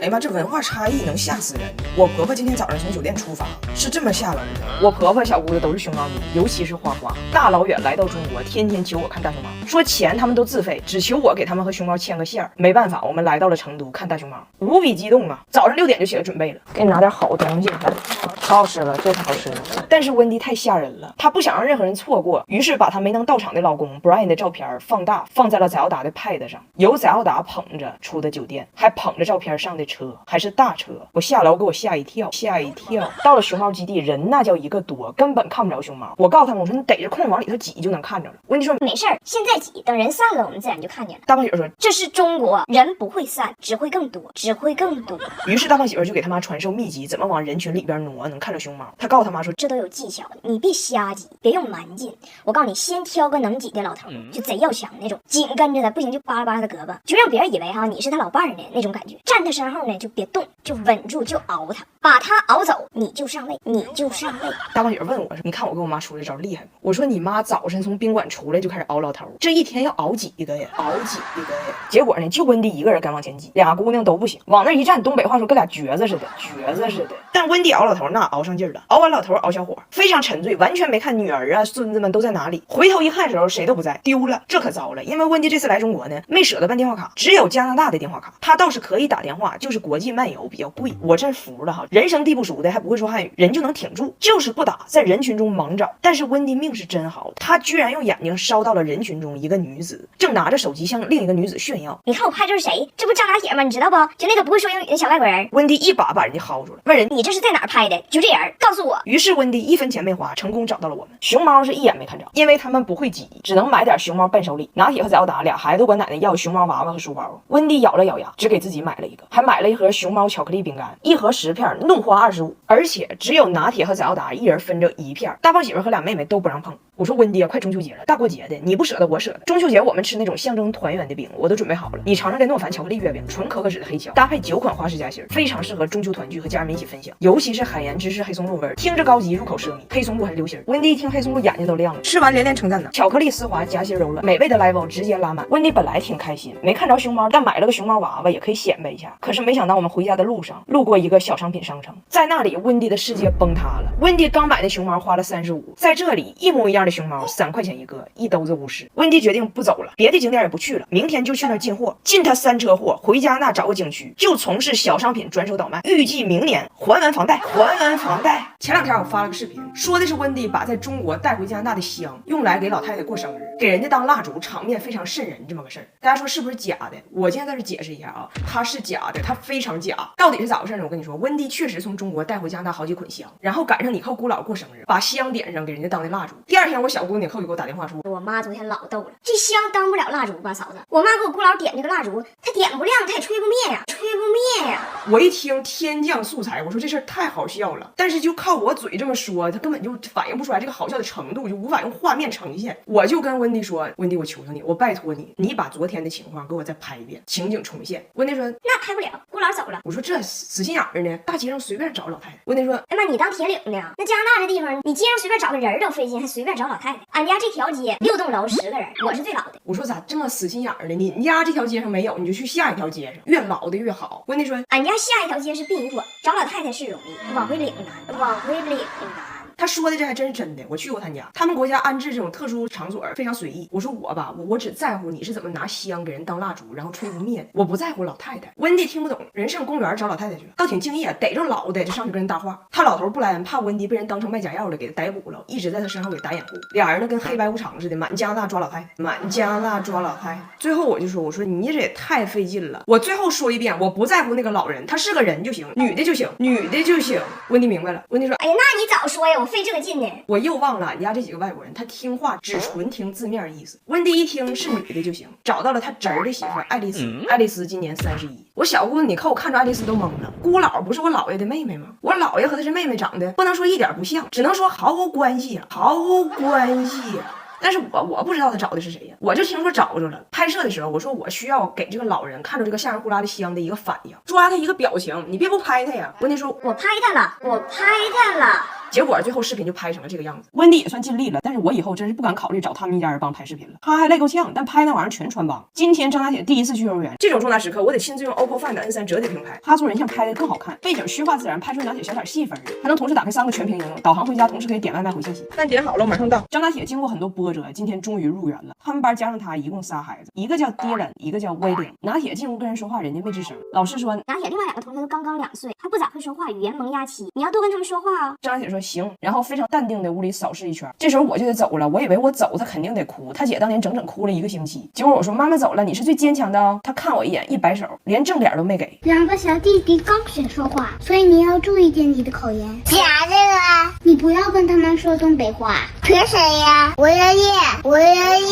哎呀妈，这文化差异能吓死人！我婆婆今天早上从酒店出发，是这么下楼的。我婆婆、小姑子都是熊猫迷，尤其是花花，大老远来到中国，天天求我看大熊猫，说钱他们都自费，只求我给他们和熊猫牵个线儿。没办法，我们来到了成都看大熊猫，无比激动啊！早上6点就起来准备了，给你拿点好东西，可好吃了，这太好吃了。但是温迪太吓人了，她不想让任何人错过，于是把她没能到场的老公 Brian 的照片放大，放在了翟奥达的 pad 上，由翟奥达捧着出的酒店，还捧着照片上的车，还是大车。我下楼给我吓一跳，吓一跳。到了熊猫基地，人那叫一个多，根本看不着熊猫。我告诉他们，我说你逮着空往里头挤就能看着了。温迪说没事儿，现在挤，等人散了，我们自然就看见了。大胖媳妇说这是中国，人不会散，只会更多，只会更多。于是大胖媳妇就给他妈传授秘籍，怎么往人群里边挪能看着熊猫。他告诉他妈说这都有技巧的，你别瞎挤，别用蛮劲。我告诉你，先挑个能挤的老头，就贼要强那种，紧跟着他，不行就扒拉扒拉他胳膊，就让别人以为你是他老伴儿的那种感觉。站他身后呢，就别动，就稳住，就熬他，把他熬走，你就上位，你就上位。大胖媳妇问我说：“你看我跟我妈出这招厉害吗？”我说：“你妈早晨从宾馆出来就开始熬老头，这一天要熬几个呀？熬几个呀？”结果呢，就温迪一个人敢往前挤，俩姑娘都不行，往那一站，东北话说跟俩橛子似的，橛子似的。但温迪熬老头那熬上劲儿了，熬完老头熬小伙，非常沉醉，完全没看女儿啊孙子们都在哪里。回头一看的时候，谁都不在，丢了，这可糟了。因为温迪这次来中国呢，没舍得办电话卡，只有加拿大的电话卡，他倒是可以打电话，就是国际漫游比较贵。我真服了哈，人生地不熟的还不会说汉语，人就能挺住，就是不打，在人群中忙找。但是温迪命是真好，他居然用眼睛烧到了人群中一个女子，正拿着手机向另一个女子炫耀。你看我拍这是谁？这不张大铁吗？你知道不？就那个不会说英语的小外国人。温迪一把人家薅住了，问人你这是在哪儿拍的？就这人，告诉我。于是温迪1分钱没花，成功找到了我们。熊猫是一眼没看着，因为他们不会挤，只能买点熊猫伴手礼。拿铁和翟奥达俩孩子管奶奶要熊猫娃娃和书包，温迪咬了咬牙，只给自己买了一个，还买了一盒熊猫巧克力饼干，一盒10片，弄花25，而且只有拿铁和翟奥达一人分着1片。大胖媳妇和俩妹妹都不让碰。我说温迪啊，快中秋节了，大过节的，你不舍得我舍得。中秋节我们吃那种象征团圆的饼，我都准备好了。你尝尝这诺凡巧克力月饼，纯可可脂的黑巧，搭配9款花式夹心，非常适合中秋团聚和家人们一起分享。尤其是海盐芝士黑松露味儿，听着高级，入口奢靡。黑松露还是流心儿，温迪一听黑松露眼睛都亮了，吃完连连称赞呢。巧克力丝滑，夹心柔软，美味的 level 直接拉满。温迪本来挺开心，没看着熊猫，但买了个熊猫娃娃也可以显摆一下。可是没想到我们回家的路上，路过一个小商品商城，在那里温迪的世界崩塌了。温迪刚买的熊猫花了35，在这里一模一样的熊猫3块钱一个，一兜子50。温迪决定不走了，别的景点也不去了，明天就去那儿进货，进他3车货，回家那找个景区，就从事小商品转手倒卖，预计明年还完房贷，还完房贷。前2天我发了个视频，说的是温迪把在中国带回加拿大的香用来给老太太过生日，给人家当蜡烛，场面非常瘆人这么个事儿。大家说是不是假的？我现在在这解释一下啊，它是假的，它非常假。到底是咋回事呢？我跟你说，温迪确实从中国带回加拿大好几捆香，然后赶上你靠姑姥过生日，把香点上给人家当的蜡烛。第2天我小姑娘扣就给我打电话说，我妈昨天老逗了，这香当不了蜡烛吧，嫂子？我妈给我姑姥点这个蜡烛，她点不亮，她也吹不灭呀，吹不灭呀。我一听天降素材，我说这事儿太好笑了，但是就靠我嘴这么说，他根本就反映不出来这个好笑的程度，就无法用画面呈现。我就跟温迪说，温迪，我求求你，我拜托你，你把昨天的情况给我再拍一遍，情景重现。温迪说那拍不了，姑姥走了。我说这死心眼儿呢，大街上随便找老太太。温迪说哎妈，你当铁岭的？那加拿大这地方，你街上随便找个人都费劲，还随便找老太太。俺家这条街6栋楼10个人，我是最老的。我说咋这么死心眼儿呢？你家这条街上没有，你就去下一条街上，越老的越好。温迪说俺家下一条街是殡仪馆，找老太太是容易，往回领难，往回领难。他说的这还真是真的，我去过他家，他们国家安置这种特殊场所非常随意。我说我吧，我只在乎你是怎么拿香给人当蜡烛，然后吹不灭，我不在乎老太太。温迪听不懂，人上公园找老太太去了，倒挺敬业，逮着老的就上去跟人搭话。他老头不来，怕温迪被人当成卖假药的给他逮捕了，一直在他身后给打掩护。俩人呢跟黑白无常似的，满加拿大抓老太太，满加拿大抓老太太。最后我说你这也太费劲了。我最后说一遍，我不在乎那个老人，他是个人就行，女的就行，女的就行。温迪明白了，温迪说哎呀，那你早说呀，我费这个劲呢。我又忘了俺家这几个外国人，他听话只纯听字面意思。温迪一听是女的就行，找到了他侄儿的媳妇爱丽丝。爱丽丝今年31。我小姑子你看我看着爱丽丝都懵了，姑姥不是我姥爷的妹妹吗？我姥爷和她这妹妹长得不能说一点不像，只能说毫无关系啊，毫无关系啊。但是我不知道他找的是谁呀，我就听说找着了。拍摄的时候我说我需要给这个老人看着这个像人呼啦的香的一个反应，抓他一个表情，你别不拍他呀。温迪说我拍他了，我拍他了。结果最后视频就拍成了这个样子。温迪也算尽力了，但是我以后真是不敢考虑找他们一家人帮拍视频了。他还累够呛，但拍那玩意儿全穿帮。今天张大铁第一次去幼儿园，这种重大时刻，我得亲自用 OPPO Find N3折叠屏拍，他做人像拍的更好看，背景虚化自然，拍出拿铁小点细分，还能同时打开3个全屏应用，导航回家，同时可以点外卖回信息。饭点好了，我马上到。张大铁经过很多波折，今天终于入园了。他们班加上他一共仨孩子，一个叫Dylan，一个叫威廉。拿铁进屋跟人说话，人家没吱声。老师说，拿铁另外2个同学都刚刚2岁，还不咋会说话，语言萌芽期，你要多跟他们说话啊。张大铁说行，然后非常淡定的屋里扫视一圈。这时候我就得走了，我以为我走他肯定得哭，他姐当年整整哭了1个星期。结果我说妈妈走了，你是最坚强的哦。他看我一眼，一摆手，连正脸都没给。2个小弟弟刚学说话，所以你要注意点你的口言。啥这个？你不要跟他们说东北话。学谁呀？我爷爷，我爷爷。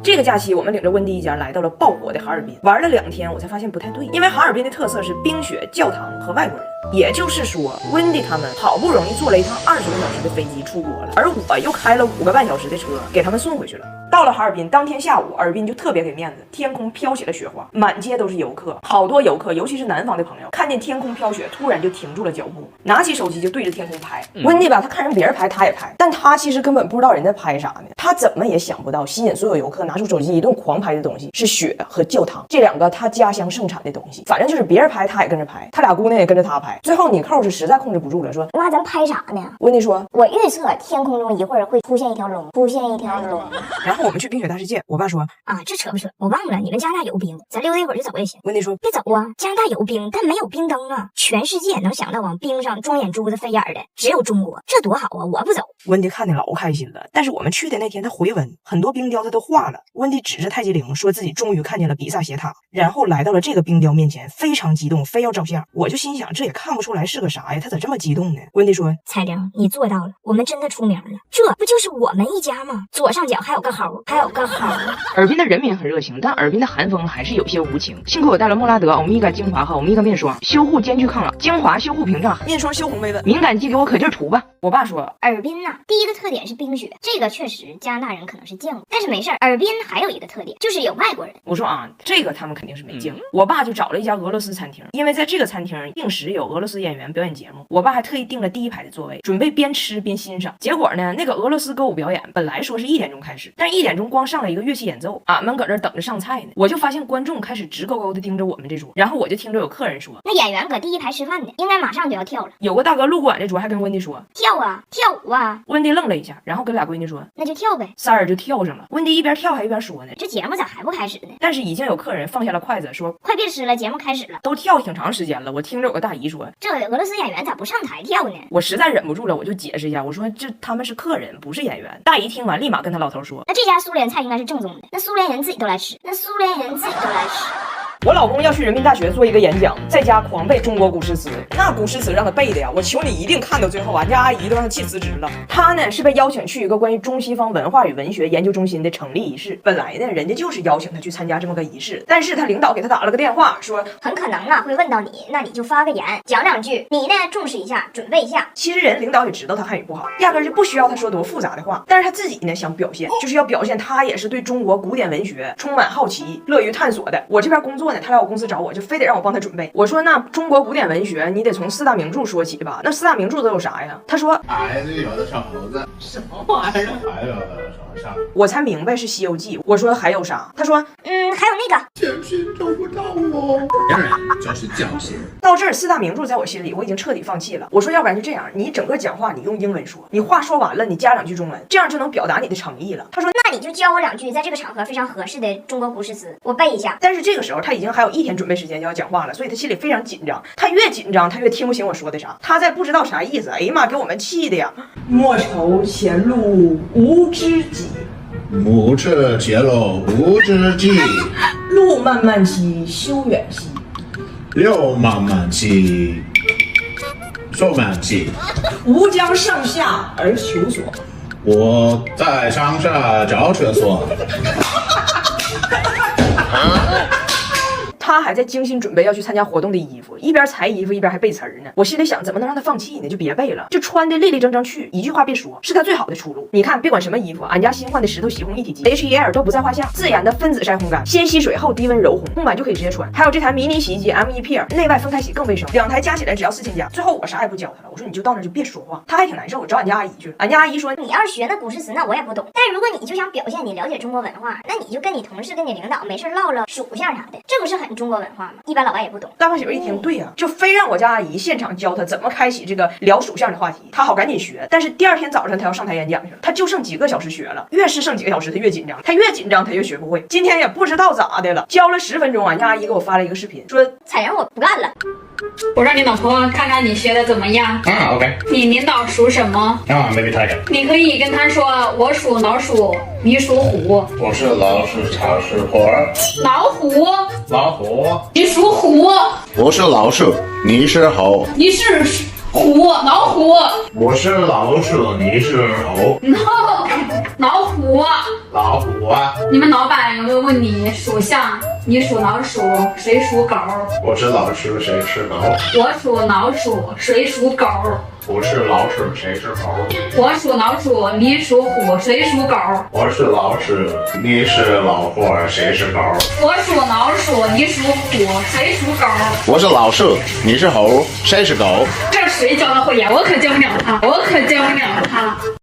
这个假期，我们领着温迪一家来到了爆火的哈尔滨，玩了2天，我才发现不太对，因为哈尔滨的特色是冰雪、教堂和外国人。也就是说，温迪他们好不容易坐了一趟20个小时的飞机出国了，而我又开了5个半小时的车给他们送回去了。到了哈尔滨，当天下午，尔滨就特别给面子，天空飘起了雪花，满街都是游客，好多游客，尤其是南方的朋友，看见天空飘雪，突然就停住了脚步，拿起手机就对着天空拍。温迪吧，他看人别人拍，他也拍，但他其实根本不知道人家拍啥呢。他怎么也想不到，吸引所有游客拿出手机一顿狂拍的东西是雪和教堂这2个他家乡盛产的东西。反正就是别人拍，他也跟着拍，他俩姑娘也跟着他拍。最后你扣是实在控制不住了，说那咱拍啥呢？温迪说，我预测天空中一会儿会出现一条龙，出现一条龙。然后我们去冰雪大世界，我爸说啊，这扯不扯？我忘了，你们加拿大有冰，咱溜达一会儿就走也行。温迪说别走啊，加拿大有冰，但没有冰灯啊。全世界能想到往冰上装眼珠子飞眼的，只有中国，这多好啊！我不走。温迪看得老开心了，但是我们去的那天他回温，很多冰雕他都化了。温迪指着太极陵说自己终于看见了比萨斜塔，然后来到了这个冰雕面前，非常激动，非要照相。我就心想，这也看不出来是个啥呀，他咋这么激动呢？温迪说，彩玲，你做到了，我们真的出名了，这不就是我们一家吗？左上角还有个猴，还有个猴。尔滨的人民很热情，但尔滨的寒风还是有些无情。幸亏我带了莫拉德、欧米伽精华和欧米伽面霜，修护兼具抗老，精华修护屏障，面霜修红微纹，敏感肌给我可劲儿涂吧。我爸说，尔滨呐，第一个特点是冰雪，这个确实加拿大人可能是见过，但是没事儿，尔滨还有一个特点就是有外国人。我说啊，这个他们肯定是没见过。我爸就找了一家俄罗斯餐厅，因为在这个餐厅定时有俄罗斯演员表演节目，我爸还特意订了第1排的座位，准备边吃边欣赏。结果呢，那个俄罗斯歌舞表演本来说是1点钟开始，但是1点钟光上了一个乐器演奏，俺们搁这等着上菜呢。我就发现观众开始直勾勾的盯着我们这桌，然后我就听着有客人说，那演员搁第1排吃饭呢，应该马上就要跳了。有个大哥路过俺这桌，还跟温迪说跳啊，跳舞啊。温迪愣了一下，然后跟俩闺女说那就跳呗。仨人就跳上了。温迪一边跳还一边说呢，这节目咋还不开始呢？但是已经有客人放下了筷子，说快别吃了，节目开始了。都跳挺长时间了。我听着有个大姨说，这俄罗斯演员咋不上台跳呢？我实在忍不住了，我就解释一下，我说这他们是客人，不是演员。大姨听完立马跟他老头说，那这家苏联菜应该是正宗的，那苏联人自己都来吃，那苏联人自己都来吃。我老公要去人民大学做一个演讲，在家狂背中国古诗词，那古诗词让他背的呀，我求你一定看到最后，俺家阿姨都让他气辞职了。他呢是被邀请去一个关于中西方文化与文学研究中心的成立仪式，本来呢人家就是邀请他去参加这么个仪式，但是他领导给他打了个电话，说很可能啊会问到你，那你就发个言讲2句，你呢重视一下，准备一下。其实人领导也知道他汉语不好，压根就不需要他说多复杂的话，但是他自己呢想表现，就是要表现他也是对中国古典文学充满好奇，乐于探索的。我这边工作呢，他来我公司找我，就非得让我帮他准备。我说那中国古典文学你得从4大名著说起吧，那4大名著都有啥呀？他说孩子有的小猴子，什么玩意儿？还有什么啥？我才明白是《西游记》。我说还有啥？他说还有那个天心找不到我，别人就是教训。到这儿4大名著在我心里我已经彻底放弃了。我说要不然就这样，你整个讲话你用英文说，你话说完了你加2句中文，这样就能表达你的诚意了。他说那你就教我2句在这个场合非常合适的中国古诗词，我背一下。但是这个时候他已经还有1天准备时间就要讲话了，所以他心里非常紧张。他越紧张他越听不清我说的啥，他在不知道啥意思。哎呀妈，给我们气的呀！莫愁前路无知己，无知前路无知己，路漫漫其修远兮，路漫漫其修远兮，吾将上下而求索。我在上下找厕所。他还在精心准备要去参加活动的衣服，一边裁衣服一边还背词儿呢。我心里想，怎么能让他放弃呢？就别背了，就穿的立立正正去，一句话别说，是他最好的出路。你看，别管什么衣服，俺家新换的石头洗烘一体机 HEL 都不在话下，自研的分子晒烘干，先吸水后低温柔烘，烘完就可以直接穿。还有这台迷你洗衣机 M1P 内外分开洗更卫生，2台加起来只要4000加。最后我啥也不教他了，我说你就到那就别说话，他还挺难受，我找俺家阿姨去了。俺家阿姨说，你要是学那古诗词，那我也不懂。但如果你就想表现你了解中国文化，那你就跟你同事、跟你领导没事唠唠属相啥的，这不是很中国文化吗？一般老外也不懂。大胖媳妇一听，对呀，就非让我家阿姨现场教他怎么开启这个聊属相的话题，他好赶紧学。但是第二天早上他要上台演讲去了，他就剩几个小时学了，越是剩几个小时他越紧张，他越紧张他越学不会。今天也不知道咋的了，教了10分钟，俺家阿姨给我发了一个视频，说采人我不干了。我让你老婆看看你学的怎么样。OK。你领导属什么Maybe Tiger。你可以跟他说，我属老鼠，你属虎。我是老鼠，草是虎。老虎，老虎。你属虎。我是老鼠，你是猴。你是虎，老虎。我是老鼠，你是猴。老虎。老虎啊。你们老板有没有问你属相？你属老鼠，谁属狗？我是老鼠，谁是狗？我属老鼠，谁属狗？我是老鼠，谁是猴？我属老鼠，你属虎，谁属狗？我是老鼠，你是老虎，谁是狗？我属老鼠，你属虎，谁属狗？我是老鼠，你是猴，谁是狗？这谁教的会呀？我可教不了他，我可教不了他。